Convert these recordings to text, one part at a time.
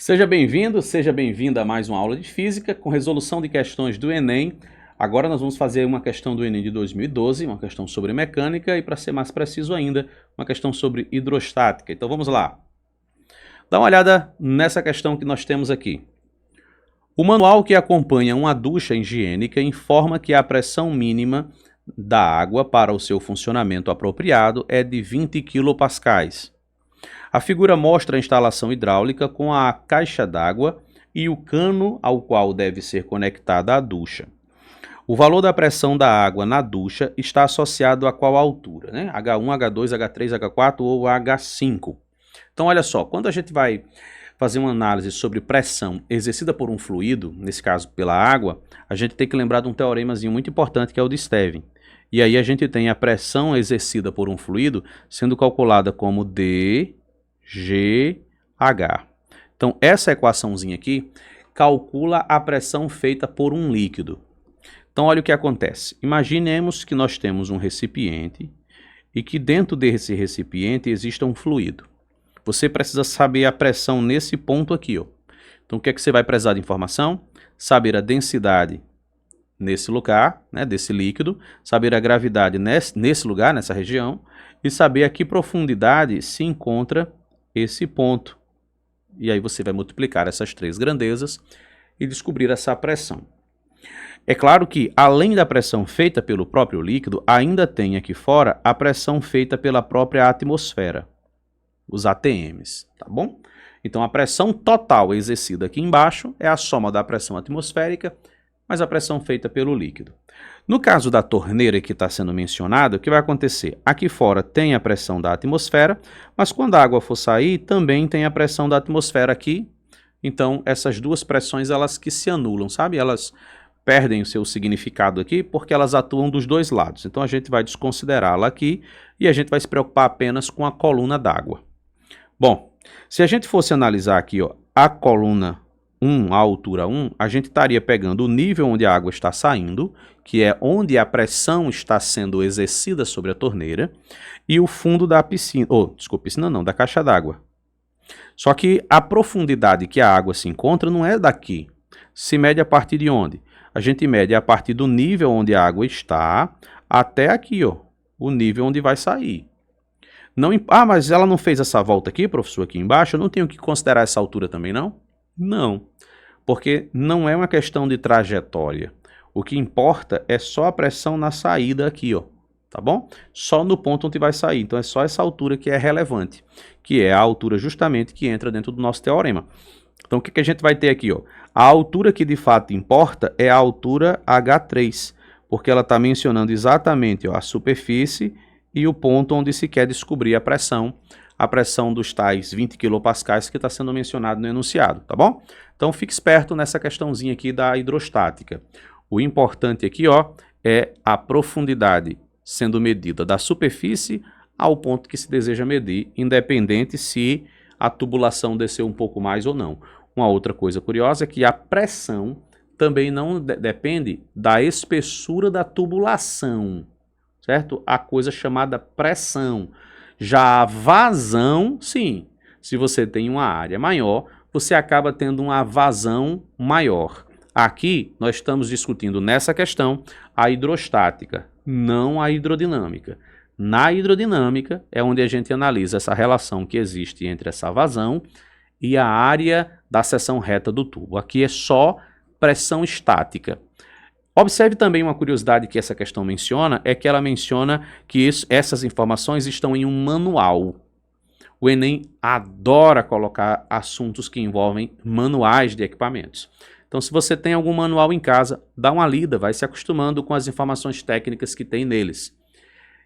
Seja bem-vindo, seja bem-vinda a mais uma aula de Física com resolução de questões do Enem. Agora nós vamos fazer uma questão do Enem de 2012, uma questão sobre mecânica e, para ser mais preciso ainda, uma questão sobre hidrostática. Então vamos lá. Dá uma olhada nessa questão que nós temos aqui. O manual que acompanha uma ducha higiênica informa que a pressão mínima da água para o seu funcionamento apropriado é de 20 kPa. A figura mostra a instalação hidráulica com a caixa d'água e o cano ao qual deve ser conectada a ducha. O valor da pressão da água na ducha está associado a qual altura, né? H1, H2, H3, H4 ou H5. Então, olha só, quando a gente vai fazer uma análise sobre pressão exercida por um fluido, nesse caso pela água, a gente tem que lembrar de um teoremazinho muito importante que é o de Stevin. E aí a gente tem a pressão exercida por um fluido sendo calculada como dGH. Então, essa equaçãozinha aqui calcula a pressão feita por um líquido. Então, olha o que acontece. Imaginemos que nós temos um recipiente e que dentro desse recipiente exista um fluido. Você precisa saber a pressão nesse ponto aqui, ó. Então, o que é que você vai precisar de informação? Saber a densidade nesse lugar, né, desse líquido, saber a gravidade nesse lugar, nessa região, e saber a que profundidade se encontra esse ponto. E aí você vai multiplicar essas três grandezas e descobrir essa pressão. É claro que, além da pressão feita pelo próprio líquido, ainda tem aqui fora a pressão feita pela própria atmosfera, os ATMs, tá bom? Então, a pressão total exercida aqui embaixo é a soma da pressão atmosférica mais a pressão feita pelo líquido. No caso da torneira que está sendo mencionado, o que vai acontecer? Aqui fora tem a pressão da atmosfera, mas quando a água for sair, também tem a pressão da atmosfera aqui. Então, essas duas pressões, elas que se anulam, sabe? Elas perdem o seu significado aqui porque elas atuam dos dois lados. Então, a gente vai desconsiderá-la aqui e a gente vai se preocupar apenas com a coluna d'água. Bom, se a gente fosse analisar aqui, ó, a coluna 1, a altura 1, a gente estaria pegando o nível onde a água está saindo, que é onde a pressão está sendo exercida sobre a torneira, e o fundo da piscina, piscina não, da caixa d'água. Só que a profundidade que a água se encontra não é daqui. Se mede a partir de onde? A gente mede a partir do nível onde a água está até aqui, ó, o nível onde vai sair. Não, mas ela não fez essa volta aqui, professor, aqui embaixo? Eu não tenho que considerar essa altura também, não? Não, porque não é uma questão de trajetória. O que importa é só a pressão na saída aqui, ó, tá bom? Só no ponto onde vai sair. Então, é só essa altura que é relevante, que é a altura justamente que entra dentro do nosso teorema. Então, o que a gente vai ter aqui, ó? A altura que de fato importa é a altura H3, porque ela está mencionando exatamente, ó, a superfície e o ponto onde se quer descobrir a pressão dos tais 20 kPa que está sendo mencionado no enunciado, tá bom? Então, fique esperto nessa questãozinha aqui da hidrostática. O importante aqui, ó, é a profundidade sendo medida da superfície ao ponto que se deseja medir, independente se a tubulação desceu um pouco mais ou não. Uma outra coisa curiosa é que a pressão também não depende da espessura da tubulação, certo? A coisa chamada pressão. Já a vazão, sim, se você tem uma área maior, você acaba tendo uma vazão maior. Aqui, nós estamos discutindo nessa questão a hidrostática, não a hidrodinâmica. Na hidrodinâmica é onde a gente analisa essa relação que existe entre essa vazão e a área da seção reta do tubo. Aqui é só pressão estática. Observe também uma curiosidade que essa questão menciona, é que ela menciona que essas informações estão em um manual. O Enem adora colocar assuntos que envolvem manuais de equipamentos. Então, se você tem algum manual em casa, dá uma lida, vai se acostumando com as informações técnicas que tem neles.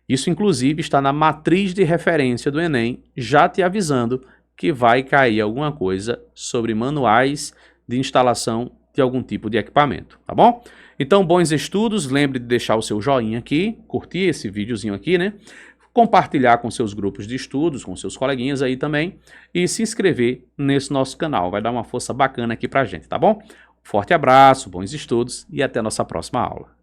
Isso, inclusive, está na matriz de referência do Enem, já te avisando que vai cair alguma coisa sobre manuais de instalação de algum tipo de equipamento, tá bom? Então, bons estudos, lembre de deixar o seu joinha aqui, curtir esse videozinho aqui, né? Compartilhar com seus grupos de estudos, com seus coleguinhas aí também, e se inscrever nesse nosso canal, vai dar uma força bacana aqui pra gente, tá bom? Forte abraço, bons estudos e até a nossa próxima aula.